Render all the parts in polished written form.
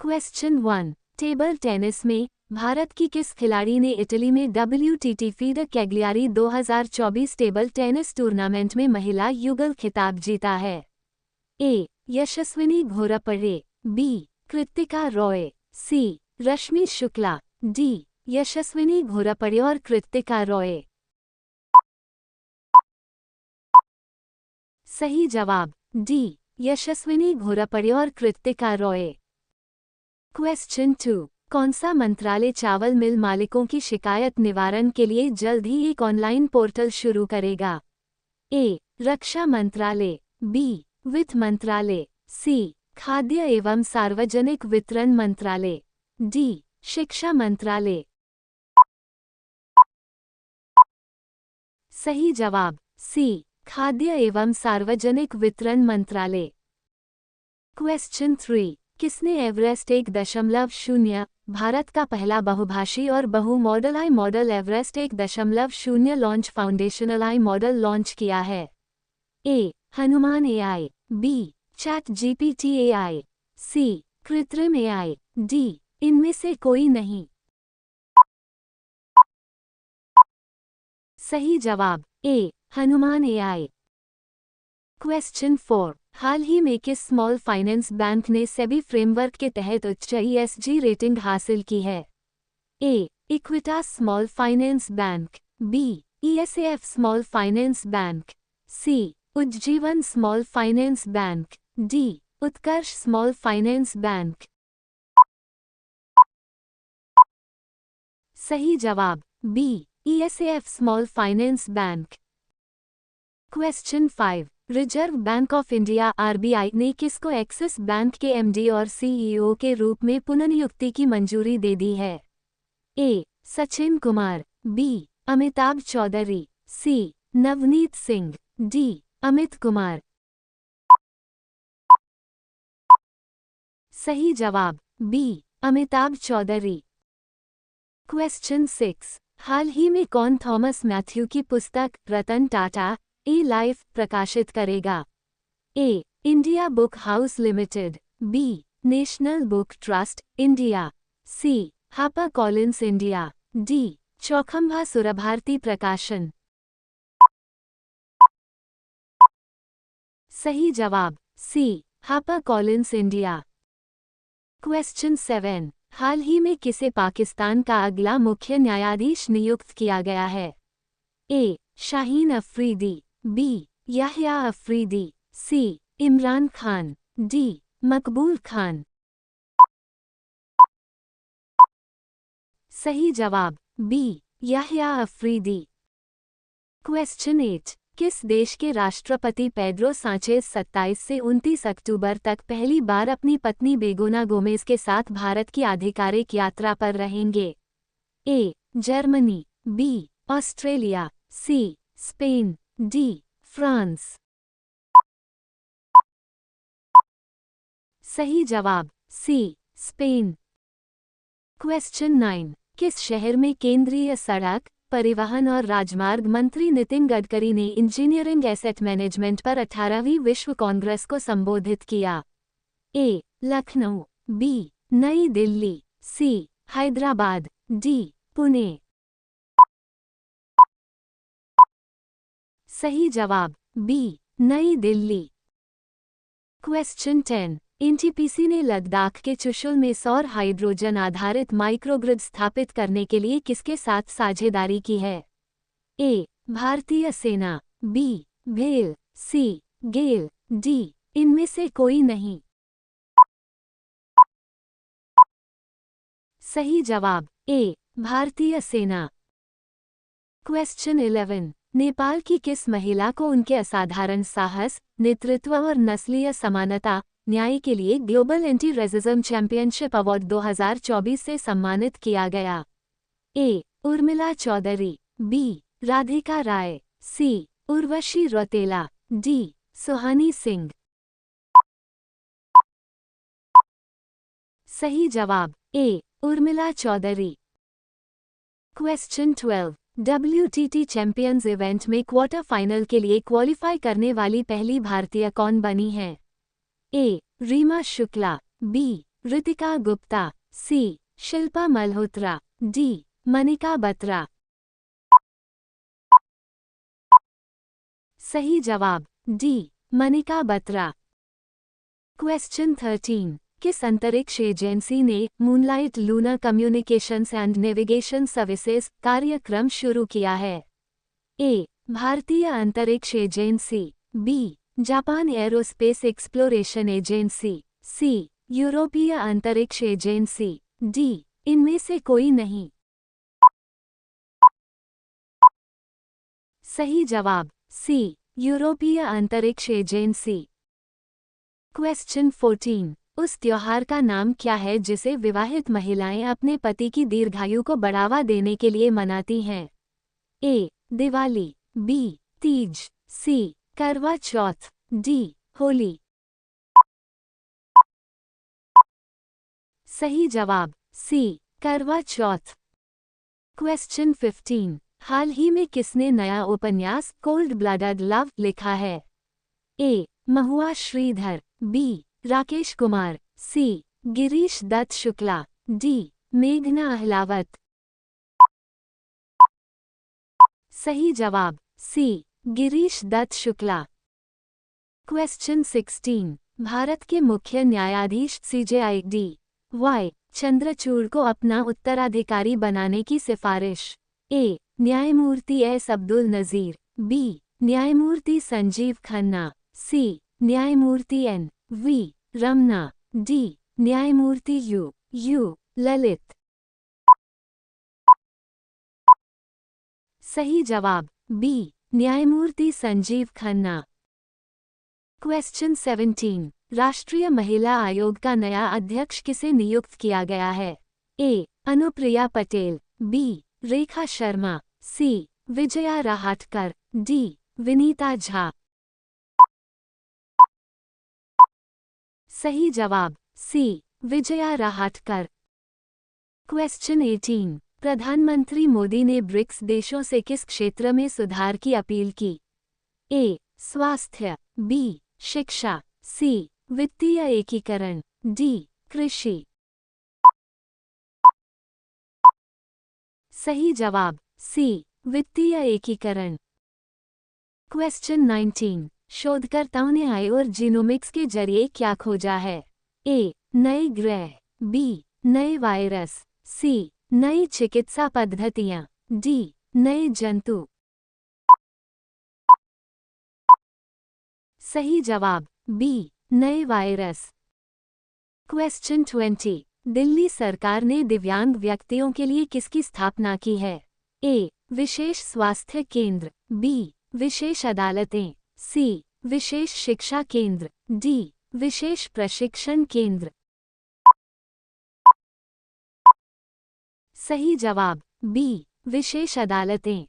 Question 1। Table tennis में भारत की किस खिलाड़ी ने इटली में WTT feeder Cagliari 2024 table tennis tournament में महिला युगल खिताब जीता है? ए. यशस्विनी घोरपड़े, बी. कृतिका रॉय, सी. रश्मि शुक्ला, डी. यशस्विनी घोरपड़े और कृतिका रॉय। सही जवाब डी. यशस्विनी घोरपड़े और कृतिका रॉय। क्वेश्चन 2। कौन सा मंत्रालय चावल मिल मालिकों की शिकायत निवारण के लिए जल्द ही एक ऑनलाइन पोर्टल शुरू करेगा? ए. रक्षा मंत्रालय, बी. वित्त मंत्रालय, सी. खाद्य एवं सार्वजनिक वितरण मंत्रालय, डी. शिक्षा मंत्रालय। सही जवाब सी. खाद्य एवं सार्वजनिक वितरण मंत्रालय। क्वेश्चन 3। किसने एवरेस्ट 1.0 भारत का पहला बहुभाषी और बहु model AI model Everest 1.0 launch foundational AI model launch किया है? A. Hanuman AI, B. ChatGPT AI, C. कृत्रिम AI, डी. इनमें से कोई नहीं। सही जवाब ए. हनुमान AI। क्वेश्चन 4। हाल ही में किस स्मॉल फाइनेंस बैंक ने सेबी फ्रेमवर्क के तहत उच्च ESG रेटिंग हासिल की है? A. Equitas small finance bank, B. ESAF small finance bank, C. Ujjivan small finance bank, D. Utkarsh small finance bank. सही जवाब B. ESAF small finance bank. Question 5। Reserve bank of India RBI ने किसको एक्सिस बैंक के MD और CEO के रूप में पुनर्नियुक्ति की मंजूरी दे दी है? ए. सचिन कुमार, बी. अमिताभ चौधरी, सी. नवनीत सिंह, डी. अमित कुमार। सही जवाब बी. अमिताभ चौधरी। क्वेश्चन 6। हाल ही में कौन थॉमस मैथ्यू की पुस्तक रतन टाटा ए लाइफ प्रकाशित करेगा? A. India book house limited, B. National book trust India, C. Harper Collins India, D. Chaukhamba Surbharati Prakashan. सही जवाब C. Harper Collins India. Question 7। हाल ही में किसे पाकिस्तान का अगला मुख्य न्यायाधीश नियुक्त किया गया है? ए. शाहीन अफरीदी, बी. याह्या अफरीदी, सी. इमरान खान, डी. मकबूल खान। सही जवाब बी. याह्या अफरीदी। क्वेश्चन 8। किस देश के राष्ट्रपति पेड्रो सांचेज 27 से 29 अक्टूबर तक पहली बार अपनी पत्नी बेगोना गोमेज के साथ भारत की आधिकारिक यात्रा पर रहेंगे? A. Germany, B. Australia, C. Spain, D. France. सही जवाब सी. स्पेन। क्वेश्चन 9। किस शहर में केंद्रीय सड़क परिवहन और राजमार्ग मंत्री नितिन गडकरी ने इंजीनियरिंग एसेट मैनेजमेंट पर 18वीं विश्व कांग्रेस को संबोधित किया? ए. लखनऊ, बी. नई दिल्ली, सी. हैदराबाद, डी. पुणे। सही जवाब बी. नई दिल्ली। क्वेश्चन 10। एनटीपीसी ने लद्दाख के चुशुल में सौर हाइड्रोजन आधारित माइक्रोग्रिड स्थापित करने के लिए किसके साथ साझेदारी की है? ए. भारतीय सेना, बी. भेल, सी. गेल, डी. इनमें से कोई नहीं। सही जवाब ए. भारतीय सेना। क्वेश्चन 11। नेपाल की किस महिला को उनके असाधारण साहस, नेतृत्व और नस्लीय समानता न्याय के लिए global anti racism championship award 2024 से सम्मानित किया गया? A. Urmila Chaudhary, B. Radhika Rai, C. Urvashi Rautela, D. Suhani Singh. सही जवाब A. Urmila Chaudhary. Question 12। WTT champions event में क्वार्टर फाइनल के लिए क्वालिफाई करने वाली पहली भारतीय कौन बनी है? ए. रीमा शुक्ला, बी. ऋतिका गुप्ता, सी शिल्पा मल्होत्रा, डी मनिका बत्रा। सही जवाब डी मनिका बत्रा। क्वेश्चन 13, किस अंतरिक्ष एजेंसी ने moonlight lunar communications and navigation services कार्यक्रम शुरू किया है? ए भारतीय अंतरिक्ष agency, B Japan aerospace exploration agency, C यूरोपीय अंतरिक्ष एजेंसी, डी इनमें से कोई नहीं। सही जवाब सी यूरोपीय अंतरिक्ष एजेंसी। क्वेश्चन 14, उस त्योहार का नाम क्या है जिसे विवाहित महिलाएं अपने पति की दीर्घायु को बढ़ावा देने के लिए मनाती हैं? ए दिवाली, बी तीज, सी करवा चौथ, डी होली। सही जवाब सी करवा चौथ। क्वेश्चन 15, हाल ही में किसने नया उपन्यास कोल्ड ब्लडेड लव लिखा है? ए महुआ श्रीधर, बी राकेश कुमार, सी गिरीश दत्त शुक्ला, डी मेघना अहलावत। सही जवाब सी गिरीश दत्त शुक्ला। क्वेश्चन 16, भारत के मुख्य न्यायाधीश CJI DY चंद्रचूड़ को अपना उत्तराधिकारी बनाने की सिफारिश ए न्यायमूर्ति एस अब्दुल नज़ीर, बी न्यायमूर्ति संजीव खन्ना, सी न्यायमूर्ति NV रमना, डी न्यायमूर्ति यू ललित। सही जवाब बी न्यायमूर्ति संजीव खन्ना। क्वेश्चन 17, राष्ट्रीय महिला आयोग का नया अध्यक्ष किसे नियुक्त किया गया है? ए अनुप्रिया पटेल, बी रेखा शर्मा, सी विजया राहटकर, डी विनीता झा। सही जवाब सी विजया राहटकर। क्वेश्चन 18, प्रधानमंत्री मोदी ने ब्रिक्स देशों से किस क्षेत्र में सुधार की अपील की? ए स्वास्थ्य, बी शिक्षा, सी वित्तीय एकीकरण, डी कृषि। सही जवाब सी वित्तीय एकीकरण। क्वेश्चन 19, शोधकर्ताओं ने आयोर जीनोमिक्स के जरिए क्या खोजा है? ए नए ग्रह, बी नए वायरस, सी नई चिकित्सा पद्धतियां, डी नए जंतु। सही जवाब बी नए वायरस। क्वेश्चन 20, दिल्ली सरकार ने दिव्यांग व्यक्तियों के लिए किसकी स्थापना की है? ए विशेष स्वास्थ्य केंद्र, बी विशेष अदालतें, सी विशेष शिक्षा केंद्र, डी विशेष प्रशिक्षण केंद्र। सही जवाब बी विशेष अदालतें।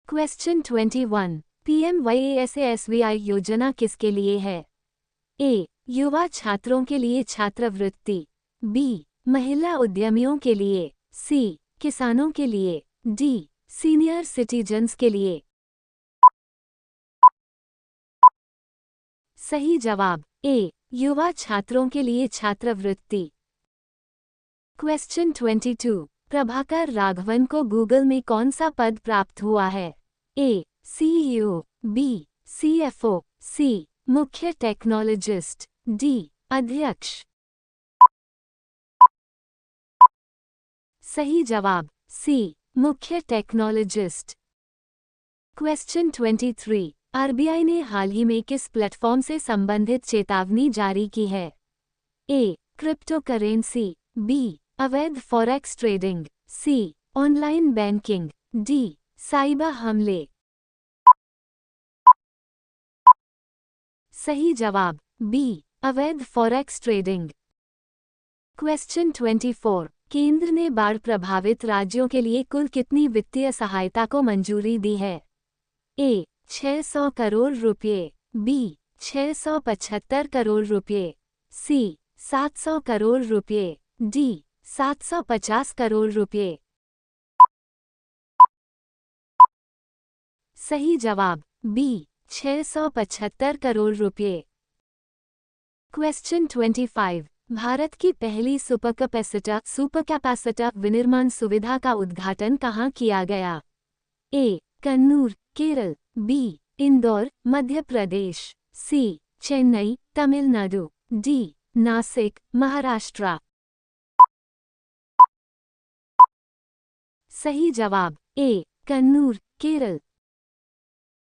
क्वेश्चन 21, PMYASASVI योजना किसके लिए है? ए युवा छात्रों के लिए छात्रवृत्ति, बी महिला उद्यमियों के लिए, सी किसानों के लिए, डी सीनियर सिटीजन्स के लिए। सही जवाब ए युवा छात्रों के लिए छात्रवृत्ति। क्वेश्चन 22, प्रभाकर राघवन को गूगल में कौन सा पद प्राप्त हुआ है? ए CEO, बी CFO, सी मुख्य टेक्नोलॉजिस्ट, डी अध्यक्ष। सही जवाब सी मुख्य टेक्नोलॉजिस्ट। क्वेश्चन 23, RBI ने हाल ही में किस प्लेटफॉर्म से संबंधित चेतावनी जारी की है? ए क्रिप्टो करेंसी, बी अवैध फॉरेक्स ट्रेडिंग, सी ऑनलाइन बैंकिंग, डी साइबर हमले। सही जवाब बी अवैध फॉरेक्स ट्रेडिंग। क्वेश्चन 24, केंद्र ने बाढ़ प्रभावित राज्यों के लिए कुल कितनी वित्तीय सहायता को मंजूरी दी है? ए 600 करोड़ रुपये, बी 675 करोड़ रुपये, सी 700 करोड़ रुपये, डी 750 करोड़ रुपये। सही जवाब बी 675 करोड़ रुपये। क्वेश्चन 25, भारत की पहली सुपर कैपेसिटर विनिर्माण सुविधा का उद्घाटन कहाँ किया गया? ए. कन्नूर, केरल। बी. इंदौर, मध्य प्रदेश। सी. चेन्नई, तमिलनाडु। डी. नासिक, महाराष्ट्र। सही जवाब ए. कन्नूर, केरल।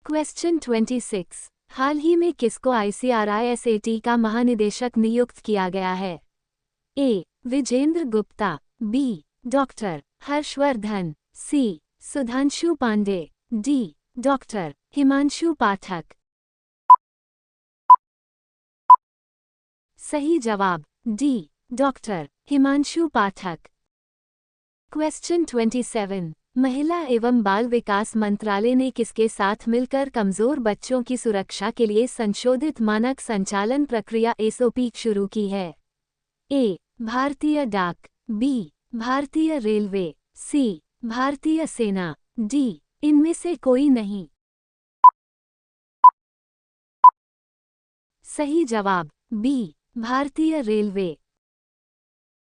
क्वेश्चन 26। हाल ही में किसको ICRISAT का महानिदेशक नियुक्त किया गया है? ए. विजेंद्र गुप्ता। बी. डॉक्टर हर्षवर्धन। सी. सुधांशु पांडे। डी. डॉक्टर हिमांशु पाठक। सही जवाब डी. डॉक्टर हिमांशु पाठक। क्वेश्चन 27। महिला एवं बाल विकास मंत्रालय ने किसके साथ मिलकर कमजोर बच्चों की सुरक्षा के लिए संशोधित मानक संचालन प्रक्रिया SOP शुरू की है? ए. भारतीय डाक। बी. भारतीय रेलवे। सी. भारतीय सेना। डी. इनमें से कोई नहीं। सही जवाब बी. भारतीय रेलवे।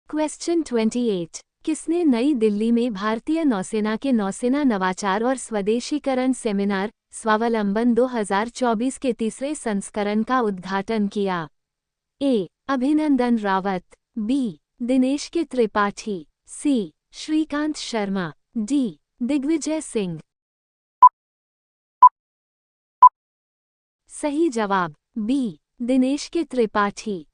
क्वेश्चन 28। किसने नई दिल्ली में भारतीय नौसेना के नौसेना नवाचार और स्वदेशीकरण सेमिनार स्वावलंबन 2024 के तीसरे संस्करण का उद्घाटन किया? ए. अभिनंदन रावत। बी. दिनेश के त्रिपाठी। सी. श्रीकांत शर्मा। डी. दिग्विजय सिंह। सही जवाब बी. दिनेश के त्रिपाठी।